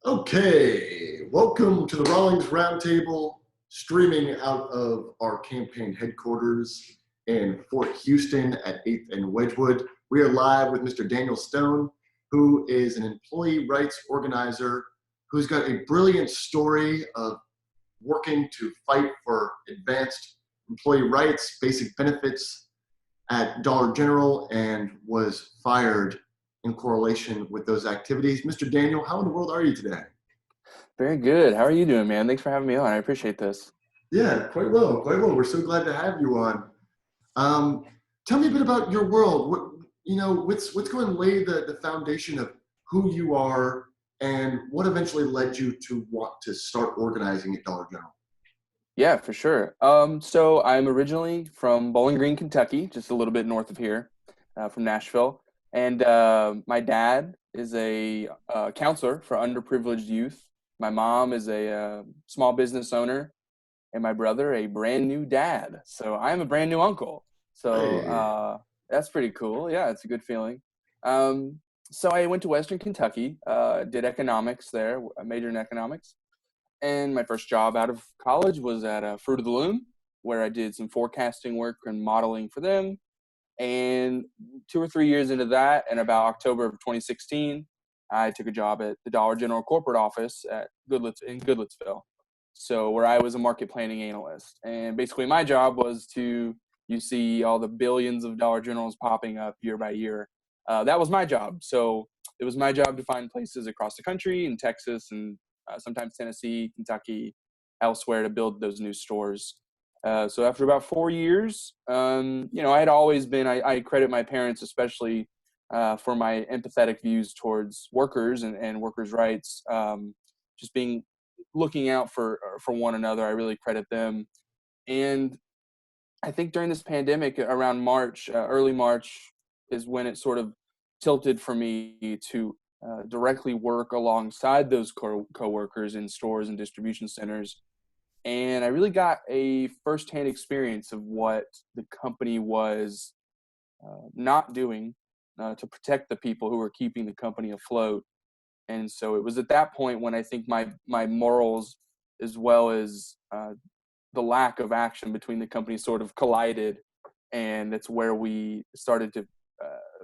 Okay, welcome to the Rawlings Roundtable, streaming out of our campaign headquarters in Fort Houston at 8th and Wedgwood. We are live with Mr. Daniel Stone, who is an employee rights organizer who's got a brilliant story of working to fight for advanced employee rights, basic benefits at Dollar General, and was fired in correlation with those activities. Mr. Daniel, how in the world are you today? Very good. How are you doing, man? Thanks for having me on. I appreciate this. Yeah, quite well, quite well. We're so glad to have you on. Um, Tell me a bit about your world. What's going to lay the foundation of who you are and what eventually led you to want to start organizing at Dollar General? Yeah, for sure. So I'm originally from Bowling Green, Kentucky, just a little bit north of here, from Nashville. And my dad is a counselor for underprivileged youth. My mom is a small business owner, and my brother a brand new dad. So I'm a brand new uncle. So Hey, that's pretty cool. Yeah, it's a good feeling. So I went to Western Kentucky, did economics there, a major in economics. And my first job out of college was at Fruit of the Loom, where I did some forecasting work and modeling for them. And 2 or 3 years into that, in about October of 2016, I took a job at the Dollar General corporate office at Goodlettsville. So where I was a market planning analyst. And basically my job was you see all the billions of Dollar Generals popping up year by year. That was my job. So it was my job to find places across the country in Texas and sometimes Tennessee, Kentucky, elsewhere to build those new stores. So after about 4 years, I had always been, I credit my parents especially for my empathetic views towards workers and workers' rights, just looking out for one another. I really credit them. And I think during this pandemic around March, early March is when it sort of tilted for me to directly work alongside those coworkers in stores and distribution centers. And I really got a firsthand experience of what the company was not doing to protect the people who were keeping the company afloat. And so it was at that point when I think my morals, as well as the lack of action between the companies, sort of collided. And that's where we started to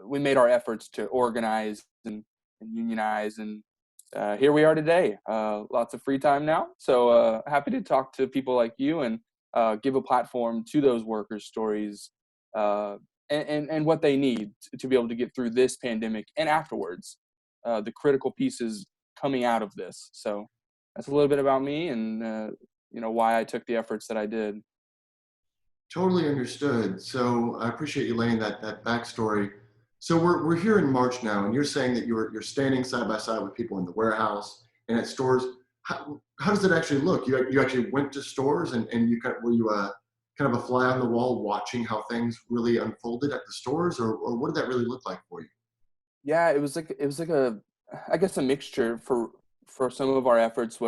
we made our efforts to organize and unionize, and here we are today. Lots of free time now, so happy to talk to people like you and give a platform to those workers' stories and what they need to be able to get through this pandemic and afterwards, the critical pieces coming out of this. So that's a little bit about me and why I took the efforts that I did. totally understood. So I appreciate you laying that backstory. So we're here in March now, and you're saying that you're standing side by side with people in the warehouse and at stores. How does it actually look? You actually went to stores and were you kind of a fly on the wall watching how things really unfolded at the stores, or what did that really look like for you? Yeah, it was like a, I guess, a mixture for some of our efforts.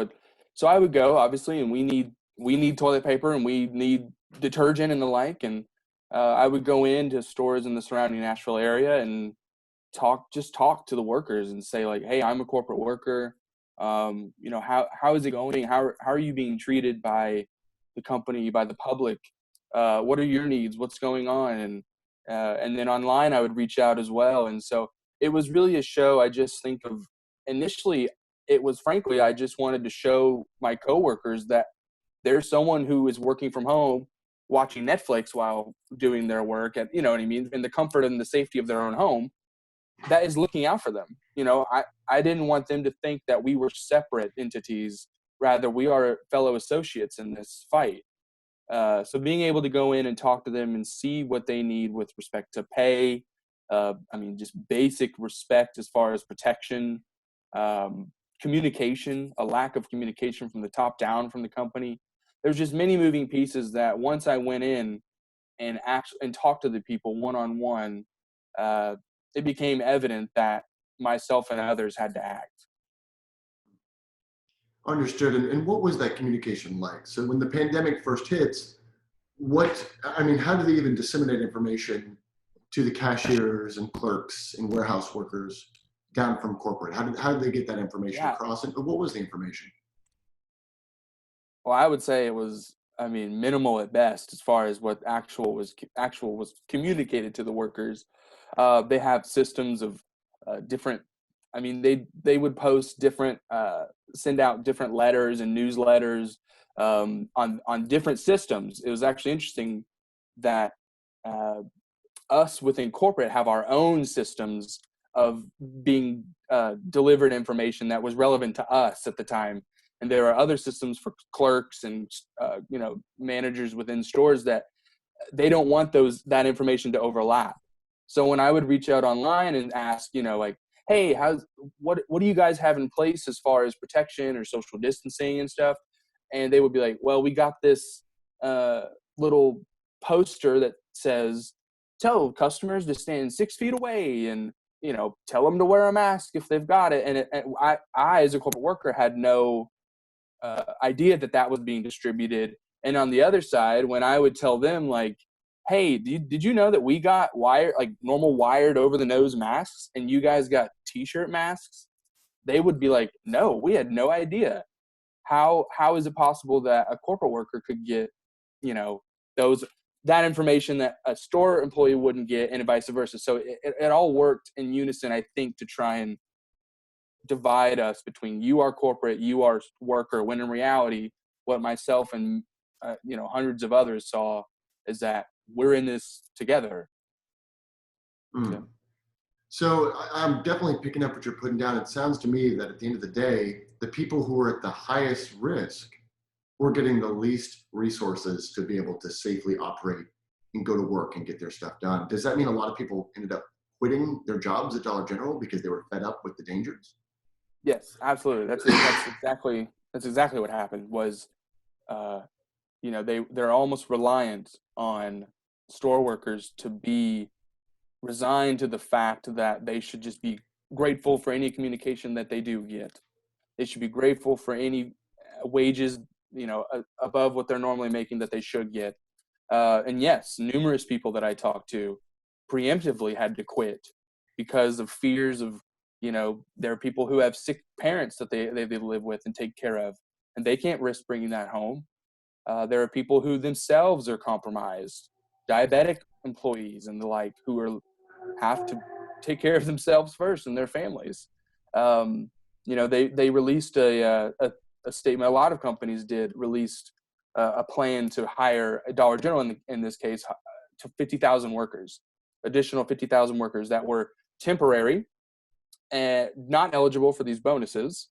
So I would go, obviously, and we need toilet paper and we need detergent and the like, and I would go into stores in the surrounding Nashville area and talk to the workers and say, like, hey, I'm a corporate worker. How is it going? How are you being treated by the company, by the public? What are your needs? What's going on? And then online I would reach out as well. And so it was really a show. I just think of, initially it was, frankly, I just wanted to show my coworkers that there's someone who is working from home watching Netflix while doing their work, at, you know what I mean, in the comfort and the safety of their own home, that is looking out for them. I didn't want them to think that we were separate entities. Rather, we are fellow associates in this fight. So being able to go in and talk to them and see what they need with respect to pay, just basic respect as far as protection, communication, a lack of communication from the top down from the company. There's just many moving pieces that once I went in and talked to the people one-on-one, it became evident that myself and others had to act. Understood. And what was that communication like? So when the pandemic first hits, how do they even disseminate information to the cashiers and clerks and warehouse workers down from corporate? How did they get that information Yeah. across, and what was the information? Well, I would say it was, I mean, minimal at best as far as what actual was communicated to the workers. They have systems of different. I mean, they would post different, send out different letters and newsletters on different systems. It was actually interesting that uh, us within corporate have our own systems of being delivered information that was relevant to us at the time, and there are other systems for clerks and managers within stores that they don't want that information to overlap. So when I would reach out online and ask, like, hey, what do you guys have in place as far as protection or social distancing and stuff, and they would be like, well, we got this little poster that says tell customers to stand 6 feet away, and tell them to wear a mask if they've got it. And I as a corporate worker had no idea that was being distributed. And on the other side, when I would tell them, like, hey, did you know that we got normal wired over the nose masks and you guys got t-shirt masks? They would be like, no, we had no idea. How is it possible that a corporate worker could get those that information that a store employee wouldn't get, and vice versa? So it all worked in unison, I think, to try and divide us between you are corporate, you are worker, when in reality what myself and hundreds of others saw is that we're in this together. Mm. So I'm definitely picking up what you're putting down. It sounds to me that at the end of the day, the people who are at the highest risk were getting the least resources to be able to safely operate and go to work and get their stuff done. Does that mean a lot of people ended up quitting their jobs at Dollar General because they were fed up with the dangers? Yes, absolutely. That's exactly what happened. Was they're almost reliant on store workers to be resigned to the fact that they should just be grateful for any communication that they do get. They should be grateful for any wages, above what they're normally making, that they should get. And yes, numerous people that I talked to preemptively had to quit because of fears of, there are people who have sick parents that they live with and take care of, and they can't risk bringing that home. There are people who themselves are compromised, diabetic employees and the like, who have to take care of themselves first and their families. They released a statement. A lot of companies released a plan to hire a Dollar General in this case to 50,000 workers, additional 50,000 workers that were temporary and not eligible for these bonuses.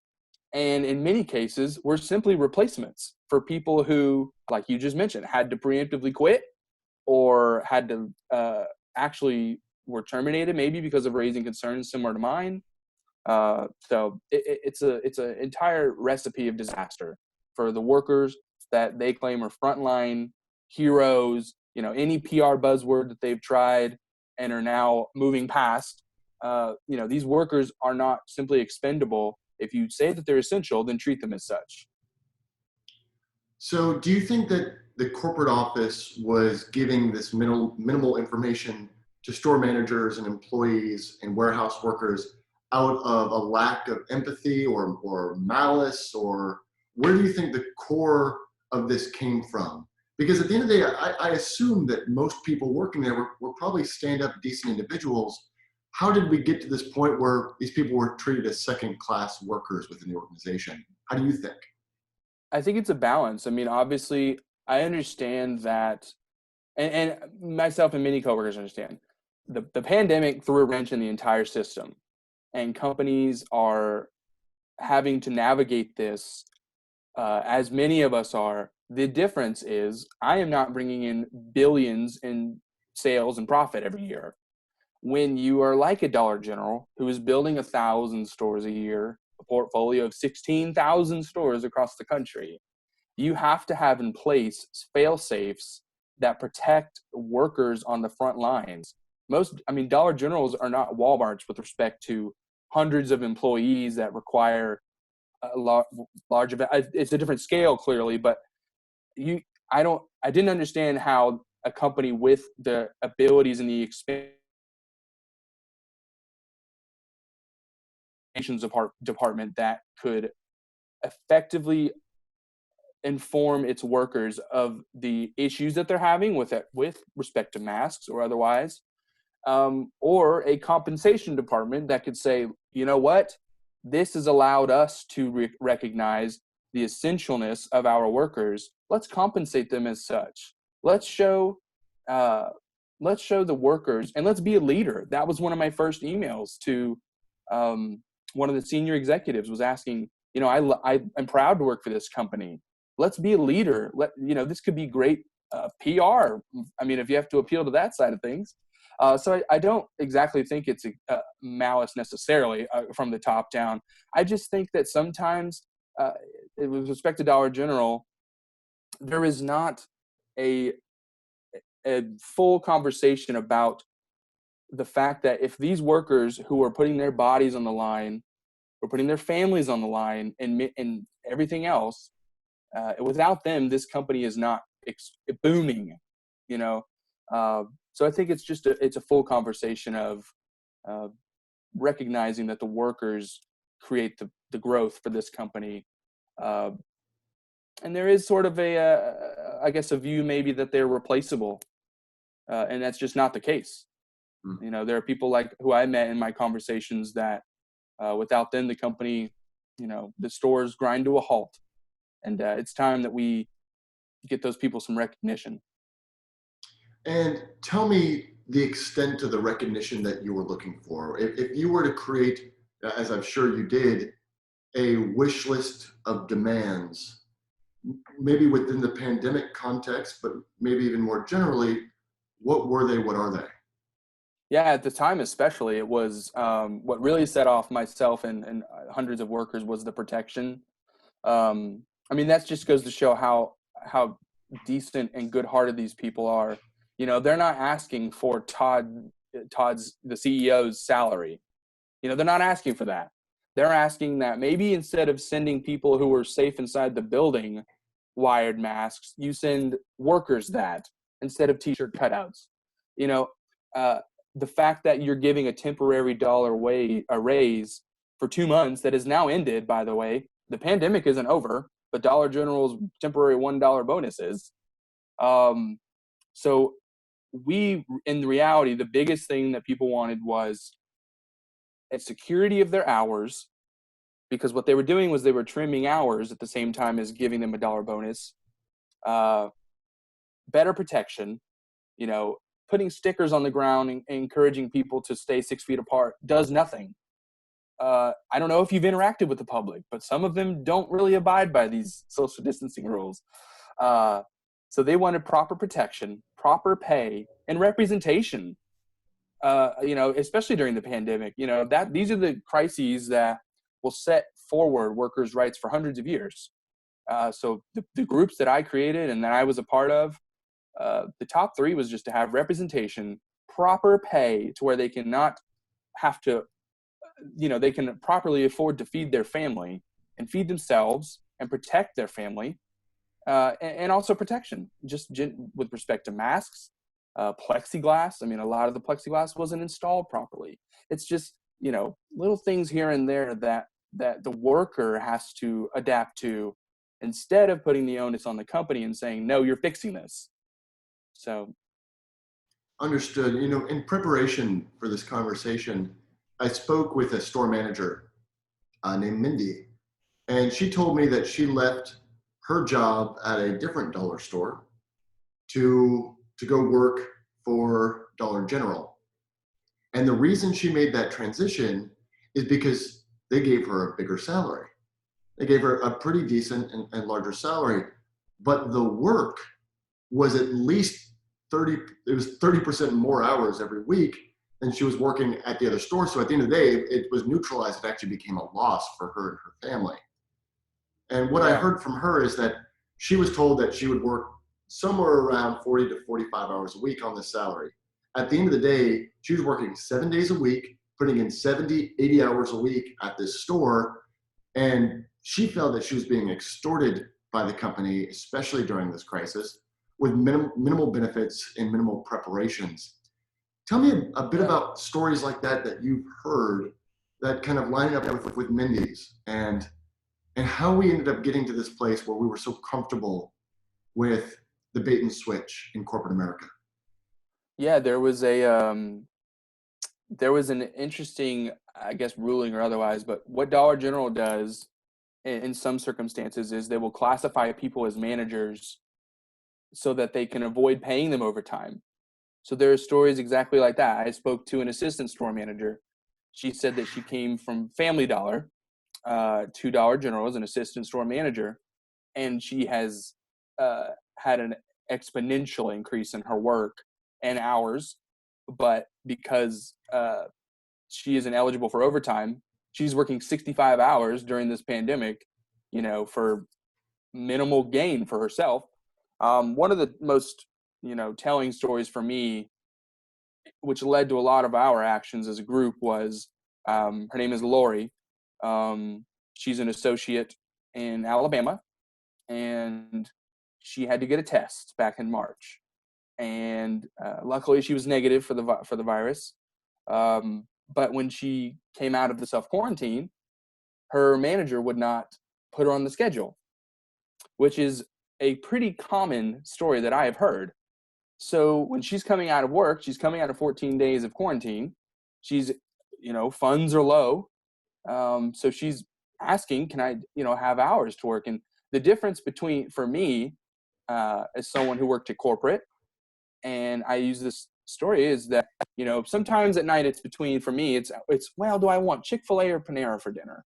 And in many cases, were simply replacements for people who, like you just mentioned, had to preemptively quit or had to actually were terminated, maybe because of raising concerns similar to mine. So it's an entire recipe of disaster for the workers that they claim are frontline heroes. Any PR buzzword that they've tried and are now moving past. These workers are not simply expendable. If you say that they're essential, then treat them as such. So do you think that the corporate office was giving this minimal information to store managers and employees and warehouse workers out of a lack of empathy or malice, or where do you think the core of this came from? Because at the end of the day, I assume that most people working there were probably stand-up, decent individuals. How did we get to this point where these people were treated as second-class workers within the organization? How do you think? I think it's a balance. I mean, obviously, I understand that, and myself and many coworkers understand the pandemic threw a wrench in the entire system, and companies are having to navigate this as many of us are. The difference is I am not bringing in billions in sales and profit every year. When you are like a Dollar General who is building 1,000 stores a year, a portfolio of 16,000 stores across the country, you have to have in place fail safes that protect workers on the front lines. Dollar Generals are not Walmarts with respect to hundreds of employees that require a large event. It's a different scale, clearly, but I didn't understand how a company with the abilities and the experience department that could effectively inform its workers of the issues that they're having with respect to masks or otherwise, or a compensation department that could say, you know what, this has allowed us to recognize the essentialness of our workers. Let's compensate them as such. Let's show the workers, and let's be a leader. That was one of my first emails to one of the senior executives, was asking, I'm proud to work for this company. Let's be a leader. This could be great PR. I mean, if you have to appeal to that side of things. So I don't exactly think it's a malice necessarily from the top down. I just think that sometimes, with respect to Dollar General, there is not a full conversation about the fact that if these workers who are putting their bodies on the line, or putting their families on the line, and everything else, without them, this company is not booming, So I think it's just it's a full conversation of recognizing that the workers create the growth for this company. And there is sort of I guess a view maybe that they're replaceable. And that's just not the case. There are people like who I met in my conversations that without them, the company, the stores grind to a halt. And it's time that we get those people some recognition. And tell me the extent of the recognition that you were looking for. If you were to create, as I'm sure you did, a wish list of demands, maybe within the pandemic context, but maybe even more generally, what were they? What are they? Yeah, at the time especially, it was what really set off myself and hundreds of workers was the protection. I mean, that just goes to show how decent and good-hearted these people are. They're not asking for Todd's, the CEO's salary. They're not asking for that. They're asking that maybe instead of sending people who are safe inside the building wired masks, you send workers that instead of t-shirt cutouts. The fact that you're giving a temporary a raise for 2 months that is now ended, by the way. The pandemic isn't over, but Dollar General's temporary $1 bonus is. So in reality, the biggest thing that people wanted was a security of their hours, because what they were doing was they were trimming hours at the same time as giving them $1 bonus. Better protection, putting stickers on the ground and encouraging people to stay 6 feet apart does nothing. I don't know if you've interacted with the public, but some of them don't really abide by these social distancing rules. So they wanted proper protection, proper pay, and representation. Especially during the pandemic, these are the crises that will set forward workers' rights for hundreds of years. So the groups that I created and that I was a part of, the top 3 was just to have representation, proper pay to where they cannot have to, they can properly afford to feed their family and feed themselves and protect their family, and also protection, just with respect to masks, plexiglass. I mean, a lot of the plexiglass wasn't installed properly. It's just, little things here and there that the worker has to adapt to, instead of putting the onus on the company and saying, no, you're fixing this. So. Understood. In preparation for this conversation, I spoke with a store manager named Mindy, and she told me that she left her job at a different dollar store to go work for Dollar General. And the reason she made that transition is because they gave her a bigger salary. They gave her a pretty decent and larger salary, but the work was at least 30% more hours every week than she was working at the other store. So at the end of the day, it was neutralized. It actually became a loss for her and her family. And what I heard from her is that she was told that she would work somewhere around 40 to 45 hours a week on this salary. At the end of the day, she was working 7 days a week, putting in 70, 80 hours a week at this store. And she felt that she was being extorted by the company, especially during this crisis, with minimal benefits and minimal preparations. Tell me a bit about stories like that you've heard that kind of lining up with Mindy's and how we ended up getting to this place where we were so comfortable with the bait and switch in corporate America. Yeah, there was an interesting, I guess, ruling or otherwise, but what Dollar General does in some circumstances is they will classify people as managers so that they can avoid paying them overtime. So there are stories exactly like that. I spoke to an assistant store manager. She said that she came from Family Dollar to Dollar General as an assistant store manager, and she has had an exponential increase in her work and hours. But because she isn't eligible for overtime, she's working 65 hours during this pandemic, for minimal gain for herself. One of the most, telling stories for me, which led to a lot of our actions as a group, was her name is Lori. She's an associate in Alabama, and she had to get a test back in March. And luckily, she was negative for the virus. But when she came out of the self-quarantine, her manager would not put her on the schedule, which is a pretty common story that I have heard. So when she's coming out of work, she's coming out of 14 days of quarantine. She's, funds are low. So she's asking, can I, have hours to work? And the difference for me, as someone who worked at corporate, and I use this story, is that, sometimes at night for me, it's, well, do I want Chick-fil-A or Panera for dinner?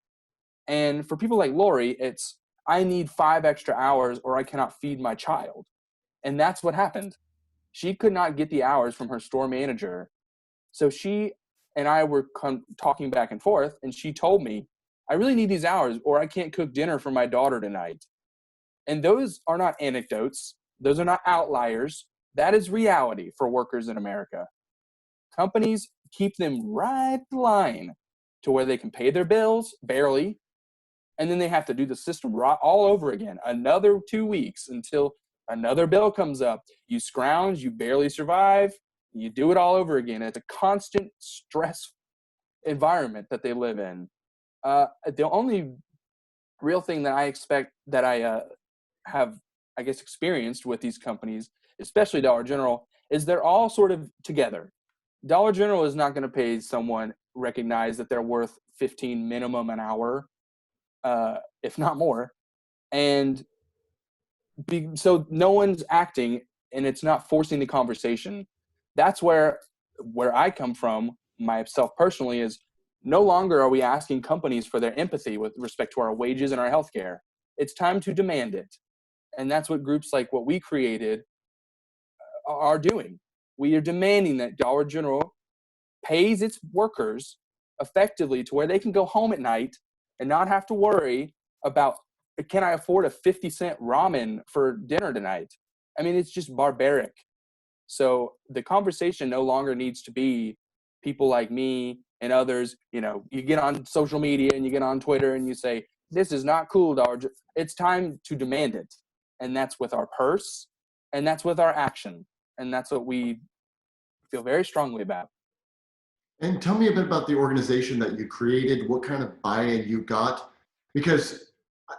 And for people like Lori, it's, I need 5 extra hours or I cannot feed my child. And that's what happened. She could not get the hours from her store manager. So she and I were talking back and forth, and she told me, I really need these hours or I can't cook dinner for my daughter tonight. And those are not anecdotes. Those are not outliers. That is reality for workers in America. Companies keep them right in line to where they can pay their bills, barely, and then they have to do the system all over again, another 2 weeks until another bill comes up. You scrounge, you barely survive, you do it all over again. It's a constant stress environment that they live in. The only real thing that I have, I guess, experienced with these companies, especially Dollar General, is they're all sort of together. Dollar General is not going to pay someone, recognize that they're worth 15 minimum an hour, if not more. And so no one's acting, and it's not forcing the conversation. That's where I come from, myself personally, is no longer are we asking companies for their empathy with respect to our wages and our healthcare. It's time to demand it. And that's what groups like what we created are doing. We are demanding that Dollar General pays its workers effectively to where they can go home at night and not have to worry about, can I afford a 50-cent ramen for dinner tonight? I mean, it's just barbaric. So the conversation no longer needs to be people like me and others. You get on social media and you get on Twitter and you say, this is not cool, Dollar General. It's time to demand it. And that's with our purse, and that's with our action. And that's what we feel very strongly about. And tell me a bit about the organization that you created, what kind of buy-in you got, because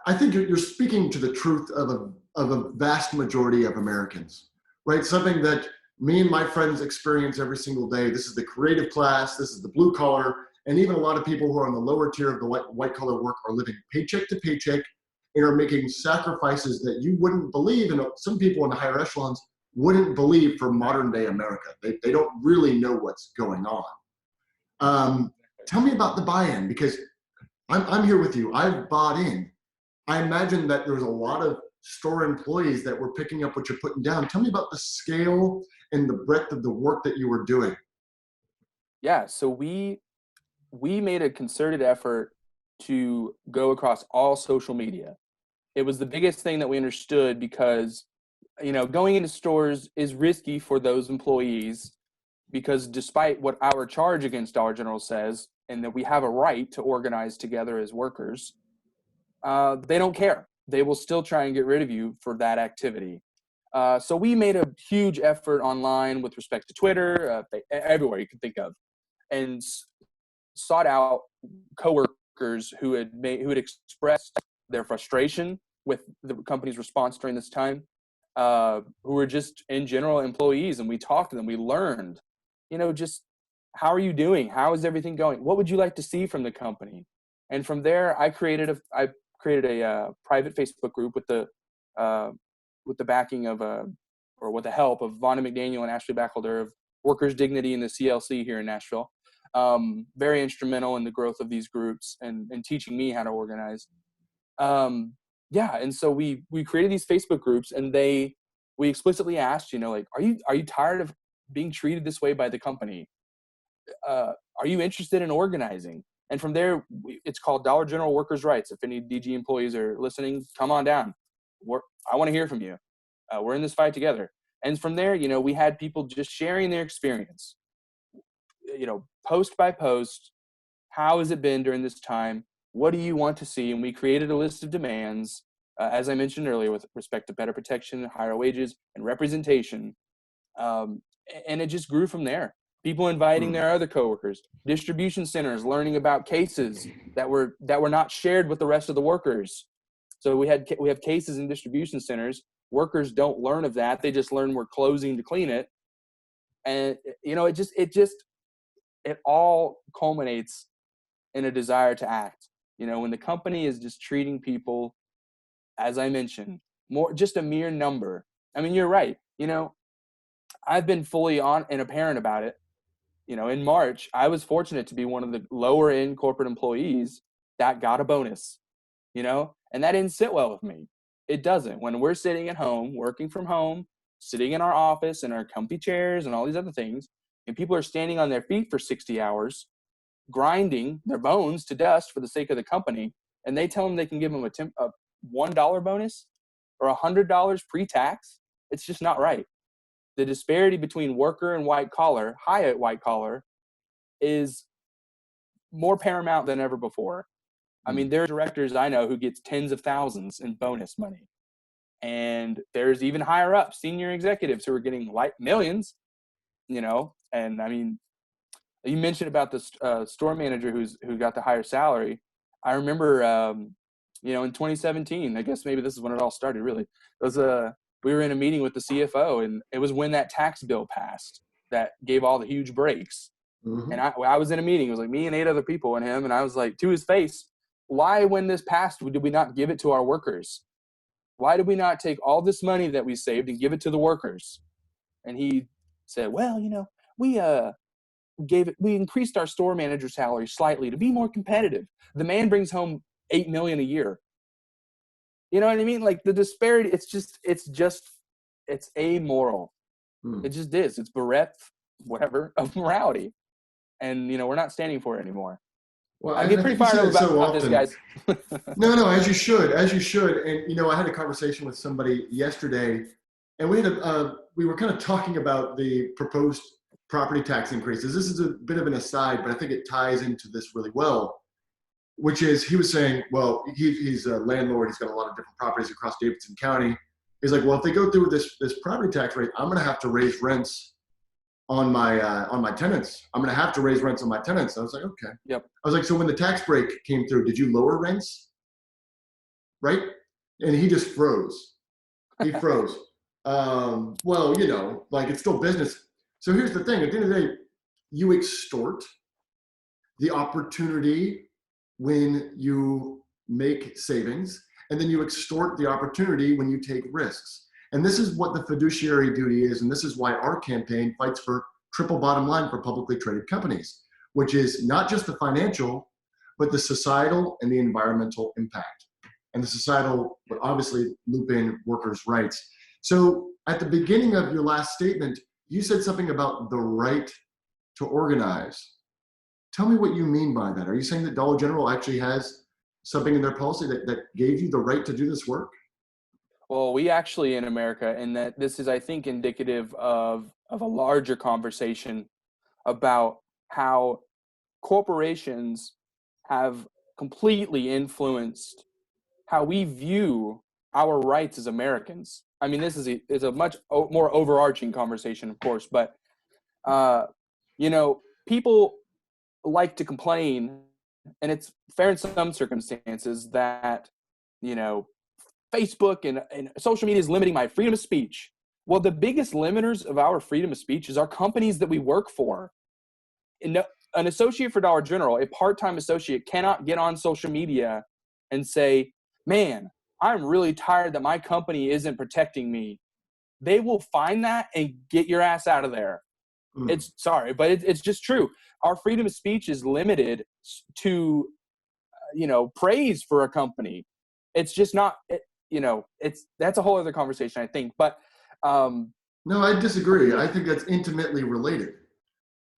I think you're speaking to the truth of a vast majority of Americans, right? Something that me and my friends experience every single day. This is the creative class, this is the blue collar, and even a lot of people who are on the lower tier of the white collar work are living paycheck to paycheck and are making sacrifices that you wouldn't believe, and some people in the higher echelons wouldn't believe for modern day America. They don't really know what's going on. Tell me about the buy-in, because I'm here with you. I've bought in. I imagine that there was a lot of store employees that were picking up what you're putting down. Tell me about the scale and the breadth of the work that you were doing. Yeah, so we made a concerted effort to go across all social media. It was the biggest thing that we understood because, going into stores is risky for those employees, because despite what our charge against Dollar General says, and that we have a right to organize together as workers, they don't care. They will still try and get rid of you for that activity. So we made a huge effort online with respect to Twitter, everywhere you can think of, and sought out coworkers who had expressed their frustration with the company's response during this time, who were just in general employees, and we talked to them. We learned, just how are you doing? How is everything going? What would you like to see from the company? And from there, I created a private Facebook group with the backing of or with the help of Vonda McDaniel and Ashley Bachelder of Workers' Dignity and the CLC here in Nashville. Very instrumental in the growth of these groups and teaching me how to organize. And so we created these Facebook groups, and we explicitly asked, like, are you tired of being treated this way by the company? Are you interested in organizing? And from there, it's called Dollar General Workers' Rights. If any DG employees are listening, come on down. I want to hear from you. We're in this fight together. And from there, we had people just sharing their experience, post by post. How has it been during this time? What do you want to see? And we created a list of demands, as I mentioned earlier, with respect to better protection, higher wages, and representation. And it just grew from there. People inviting their other coworkers, distribution centers learning about cases that were not shared with the rest of the workers. So we have cases in distribution centers. Workers don't learn of that. They just learn we're closing to clean it. And it all culminates in a desire to act. When the company is just treating people, as I mentioned, more just a mere number. I mean, you're right. I've been fully on and apparent about it. In March, I was fortunate to be one of the lower end corporate employees that got a bonus, and that didn't sit well with me. It doesn't. When we're sitting at home, working from home, sitting in our office in our comfy chairs and all these other things, and people are standing on their feet for 60 hours, grinding their bones to dust for the sake of the company, and they tell them they can give them a $1 bonus or $100 pre-tax, it's just not right. The disparity between worker and white collar, high at white collar, is more paramount than ever before. I mean, there are directors I know who gets tens of thousands in bonus money. And there's even higher up senior executives who are getting like millions, and I mean, you mentioned about the store manager who got the higher salary. I remember, in 2017, I guess maybe this is when it all started really. We were in a meeting with the CFO, and it was when that tax bill passed that gave all the huge breaks. Mm-hmm. And I was in a meeting. It was like me and 8 other people and him. And I was like, to his face, why, when this passed, did we not give it to our workers? Why did we not take all this money that we saved and give it to the workers? And he said, well, we increased our store manager salary slightly to be more competitive. The man brings home $8 million a year. You know what I mean? Like the disparity, it's amoral. It just is. It's bereft, whatever, of morality. And, we're not standing for it anymore. Well, I get pretty fired up about this, guys. No, as you should. And, I had a conversation with somebody yesterday, and we were kind of talking about the proposed property tax increases. This is a bit of an aside, but I think it ties into this really well. Which is, he was saying, well, he's a landlord. He's got a lot of different properties across Davidson County. He's like, well, if they go through this property tax rate, I'm going to have to raise rents on my tenants. I'm going to have to raise rents on my tenants. I was like, okay. Yep. I was like, so when the tax break came through, did you lower rents? Right? And he just froze. He froze. Well, like it's still business. So here's the thing. At the end of the day, you extort the opportunity when you make savings, and then you extort the opportunity when you take risks. And this is what the fiduciary duty is, and this is why our campaign fights for triple bottom line for publicly traded companies, which is not just the financial, but the societal and the environmental impact. And the societal would obviously loop in workers' rights. So at the beginning of your last statement, you said something about the right to organize. Tell me what you mean by that. Are you saying that Dollar General actually has something in their policy that gave you the right to do this work? Well, we actually in America, and that this is, I think, indicative of a larger conversation about how corporations have completely influenced how we view our rights as Americans. I mean, this is a much more overarching conversation, of course, but people like to complain and it's fair in some circumstances that, you know, Facebook and social media is limiting my freedom of speech. Well, the biggest limiters of our freedom of speech is our companies that we work for. An associate for Dollar General, a part-time associate, cannot get on social media and say, man, I'm really tired that my company isn't protecting me. They will find that and get your ass out of there. It's sorry, but it's just true. Our freedom of speech is limited to, praise for a company. It's just not, that's a whole other conversation, I think. But no, I disagree. I think that's intimately related.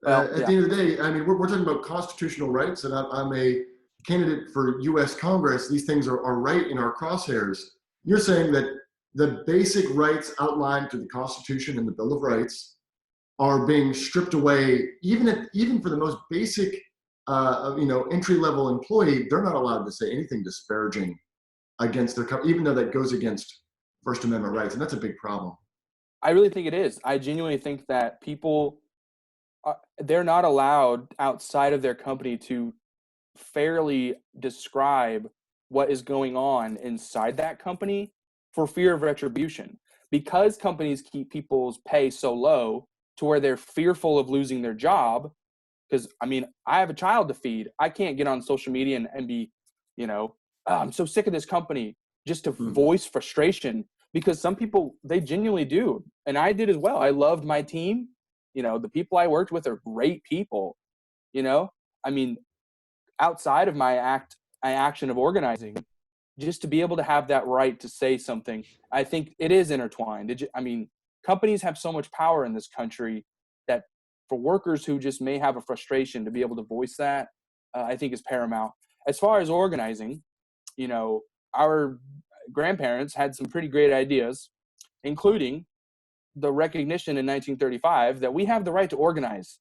At the end of the day, I mean, we're talking about constitutional rights, and I'm a candidate for U.S. Congress. These things are right in our crosshairs. You're saying that the basic rights outlined to the Constitution and the Bill of Rights are being stripped away, even for the most basic, entry-level employee. They're not allowed to say anything disparaging against their company, even though that goes against First Amendment rights, and that's a big problem. I really think it is. I genuinely think that people, they're not allowed outside of their company to fairly describe what is going on inside that company for fear of retribution. Because companies keep people's pay so low to where they're fearful of losing their job, because, I mean, I have a child to feed. I can't get on social media and be, I'm so sick of this company, just to voice frustration, because some people, they genuinely do. And I did as well. I loved my team. The people I worked with are great people. I mean, outside of my action of organizing, just to be able to have that right to say something, I think it is intertwined. Companies have so much power in this country that for workers who just may have a frustration, to be able to voice that, I think is paramount. As far as organizing, our grandparents had some pretty great ideas, including the recognition in 1935 that we have the right to organize.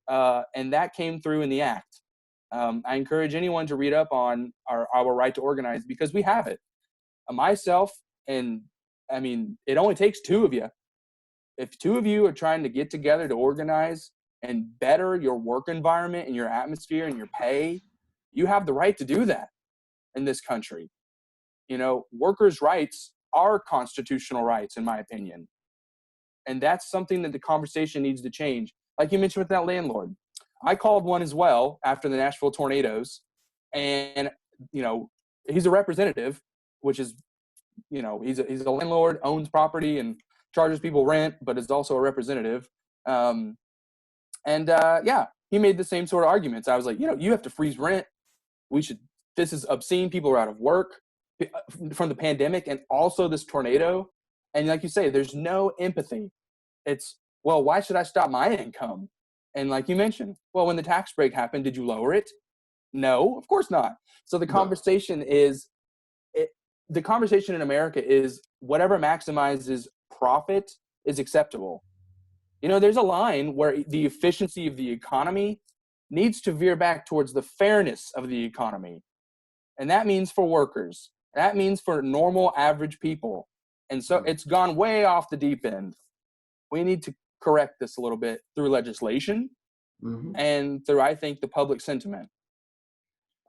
And that came through in the act. I encourage anyone to read up on our right to organize, because we have it. Myself, and it only takes two of you. If two of you are trying to get together to organize and better your work environment and your atmosphere and your pay, you have the right to do that in this country. Workers' rights are constitutional rights, in my opinion. And that's something that the conversation needs to change. Like you mentioned with that landlord. I called one as well after the Nashville tornadoes. And, he's a representative, which is, he's a landlord, owns property and charges people rent, but is also a representative. He made the same sort of arguments. I was like, you have to freeze rent. This is obscene. People are out of work from the pandemic and also this tornado. And like you say, there's no empathy. It's, well, why should I stop my income? And like you mentioned, well, when the tax break happened, did you lower it? No, of course not. So the conversation the conversation in America is whatever maximizes profit is acceptable. There's a line where the efficiency of the economy needs to veer back towards the fairness of the economy. And that means for workers. That means for normal, average people. And so it's gone way off the deep end. We need to correct this a little bit through legislation and through, I think, the public sentiment.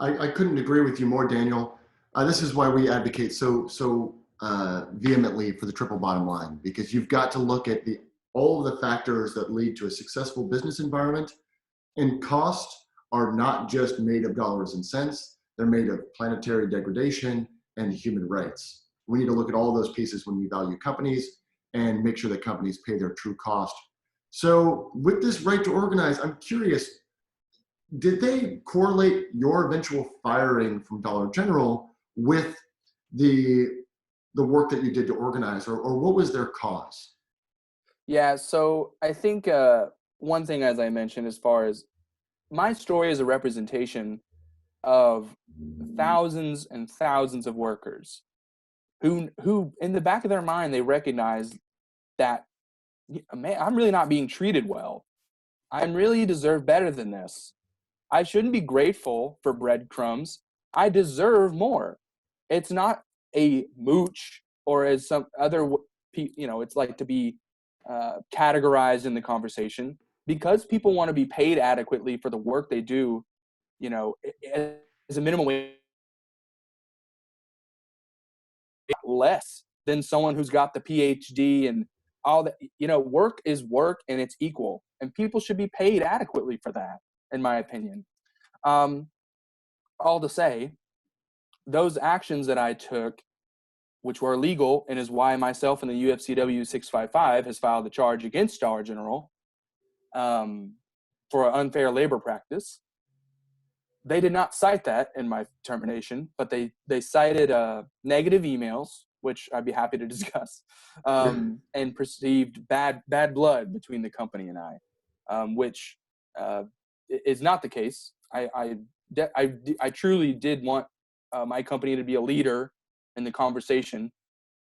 I couldn't agree with you more, Daniel. This is why we advocate so vehemently for the triple bottom line, because you've got to look at all of the factors that lead to a successful business environment. And costs are not just made of dollars and cents. They're made of planetary degradation and human rights. We need to look at all those pieces when we value companies and make sure that companies pay their true cost. So with this right to organize, I'm curious, did they correlate your eventual firing from Dollar General with the work that you did to organize, or what was their cause? Yeah, so I think one thing, as I mentioned, as far as my story is a representation of thousands and thousands of workers who in the back of their mind, they recognize that, man, I'm really not being treated well. I really deserve better than this. I shouldn't be grateful for breadcrumbs. I deserve more. It's not a mooch, or as some other, it's like to be categorized in the conversation, because people want to be paid adequately for the work they do. you know, as a minimum wage, less than someone who's got the PhD and all that. You know, work is work and it's equal, and people should be paid adequately for that, in my opinion. Um, all to say, those actions that I took, which were illegal, and is why myself and the UFCW 655 has filed a charge against Dollar General for unfair labor practice. They did not cite that in my termination, but they cited negative emails, which I'd be happy to discuss, and perceived bad blood between the company and I, which is not the case. I truly did want my company to be a leader in the conversation.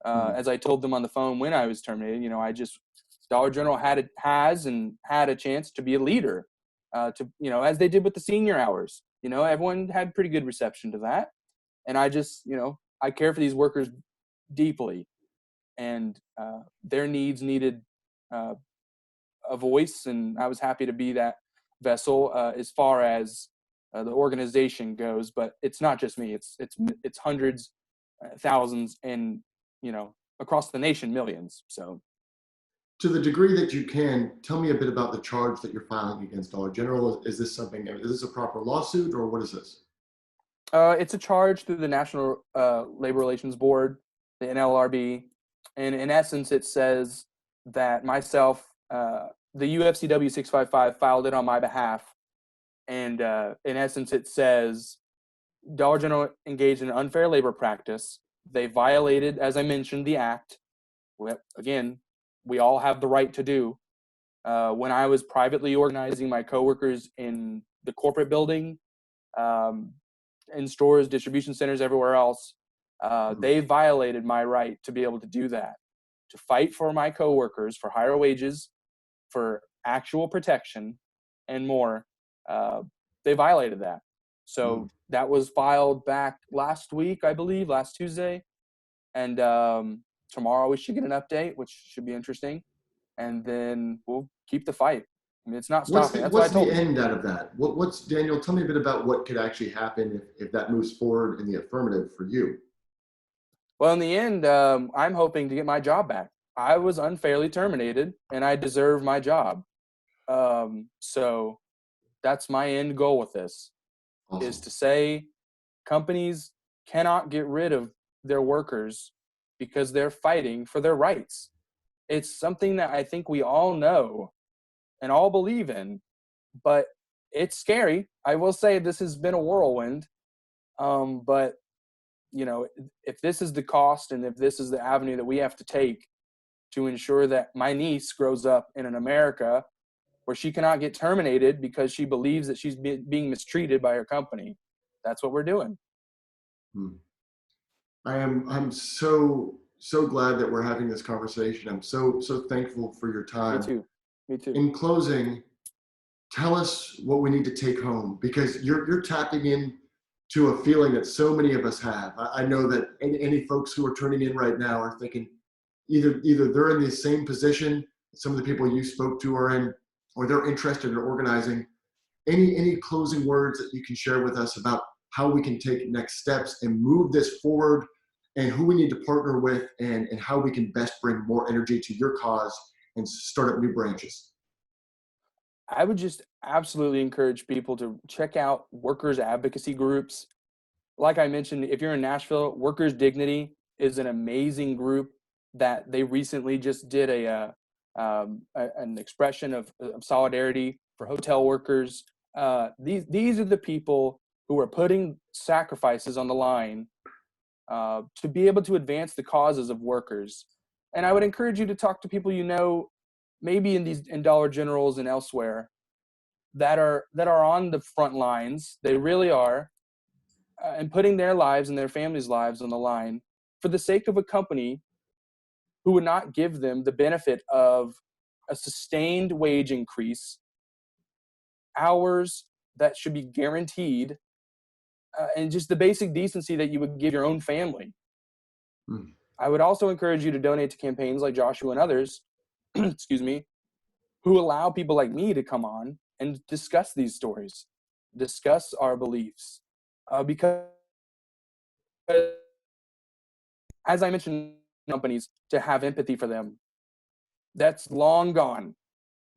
As I told them on the phone when I was terminated, you know, Dollar General has had a chance to be a leader, to, you know, as they did with the senior hours. You know, everyone had pretty good reception to that. And I just, you know, I care for these workers deeply, and their needs needed a voice, and I was happy to be that vessel as far as the organization goes. But it's not just me; it's hundreds, thousands, and, you know, across the nation, millions. So, To the degree that you can, tell me a bit about the charge that you're filing against Dollar General. Is this a proper lawsuit, or what is this? it's a charge through the National Labor Relations Board, the NLRB, and in essence, it says that myself, the UFCW 655 filed it on my behalf, and in essence, it says Dollar General engaged in unfair labor practice. They violated, as I mentioned, the act. Again, we all have the right to do. When I was privately organizing my coworkers in the corporate building, in stores, distribution centers, everywhere else, they violated my right to be able to do that, to fight for my coworkers for higher wages, for actual protection, and more. They violated that. So that was filed back last week, I believe, last Tuesday. And tomorrow we should get an update, which should be interesting. And then we'll keep the fight. I mean, it's not stopping. That's what I What's told the them. end out of that? What's Daniel? Tell me a bit about what could actually happen if that moves forward in the affirmative for you. Well, in the end, I'm hoping to get my job back. I was unfairly terminated, and I deserve my job. So that's my end goal with this, is Awesome. to say companies cannot get rid of their workers because they're fighting for their rights. It's something that I think we all know and all believe in, but it's scary. I will say this has been a whirlwind, but you know, if this is the cost and if this is the avenue that we have to take to ensure that my niece grows up in an America where she cannot get terminated because she believes that she's being mistreated by her company, that's what we're doing. Hmm. I'm so glad that we're having this conversation. I'm so thankful for your Me time. too. Me too. In closing, tell us what we need to take home, because you're tapping in to a feeling that so many of us have. I know that any folks who are turning in right now are thinking either they're in the same position some of the people you spoke to are in, or they're interested in organizing. Any closing words that you can share with us about how we can take next steps and move this forward, and who we need to partner with, and how we can best bring more energy to your cause and start up new branches? I would just absolutely encourage people to check out workers' advocacy groups. Like I mentioned, if you're in Nashville, Workers Dignity is an amazing group that they recently just did an expression of solidarity for hotel workers. These are the people who are putting sacrifices on the line to be able to advance the causes of workers. And I would encourage you to talk to people you know, maybe in Dollar Generals and elsewhere, that are on the front lines. They really are, and putting their lives and their families' lives on the line for the sake of a company who would not give them the benefit of a sustained wage increase, hours that should be guaranteed, and just the basic decency that you would give your own family. Hmm. I would also encourage you to donate to campaigns like Joshua and others, excuse me, who allow people like me to come on and discuss these stories. discuss our beliefs, because as I mentioned, companies to have empathy for them. That's long gone.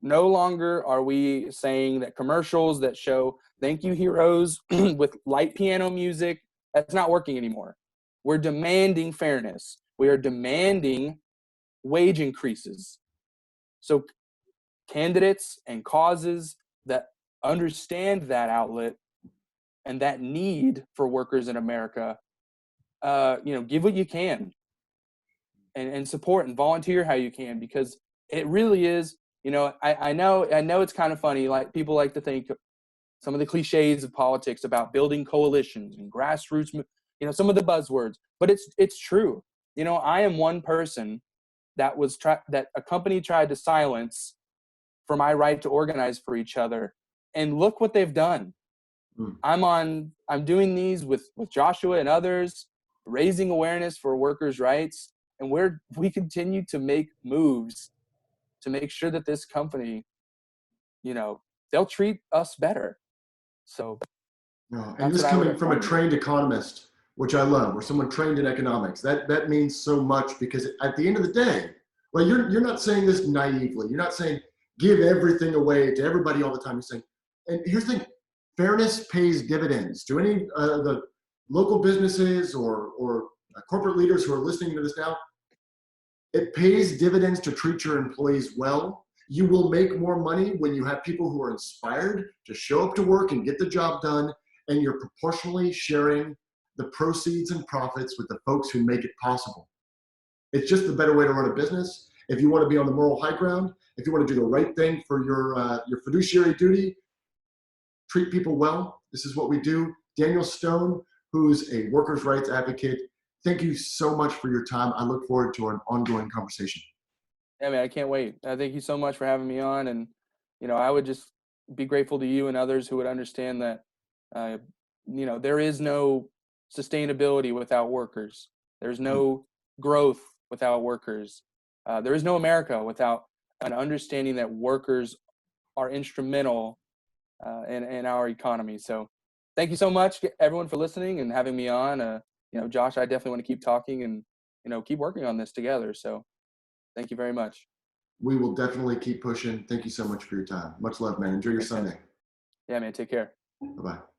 No longer are we saying that commercials that show thank you heroes with light piano music, that's not working anymore. We're demanding fairness. We are demanding wage increases. So candidates and causes that understand that outlet and that need for workers in America, give what you can, and support and volunteer how you can, because it really is, I know it's kind of funny, like people like to think some of the cliches of politics about building coalitions and grassroots, some of the buzzwords, but it's true. I am one person that that a company tried to silence for my right to organize for each other, and look what they've done. I'm doing these with Joshua and others, raising awareness for workers' rights, and we continue to make moves to make sure that this company, they'll treat us better. So no, and this coming from a trained economist, which I love, or someone trained in economics, that means so much, because at the end of the day, well, you're not saying this naively. You're not saying give everything away to everybody all the time. You're saying, and here's the thing, fairness pays dividends. Do any the local businesses or corporate leaders who are listening to this now, it pays dividends to treat your employees well. You will make more money when you have people who are inspired to show up to work and get the job done, and you're proportionally sharing the proceeds and profits with the folks who make it possible. It's just the better way to run a business. If you want to be on the moral high ground, if you want to do the right thing for your fiduciary duty, treat people well. This is what we do. Daniel Stone, who's a workers' rights advocate, thank you so much for your time. I look forward to an ongoing conversation. Yeah, man, I can't wait. Thank you so much for having me on. And, I would just be grateful to you and others who would understand that, there is no sustainability without workers. There's no growth without workers. There is no America without an understanding that workers are instrumental in our economy. So thank you so much, everyone, for listening and having me on. Josh, I definitely want to keep talking and, keep working on this together. So thank you very much. We will definitely keep pushing. Thank you so much for your time. Much love, man. Enjoy your Sunday. Yeah, man. Take care. Bye-bye.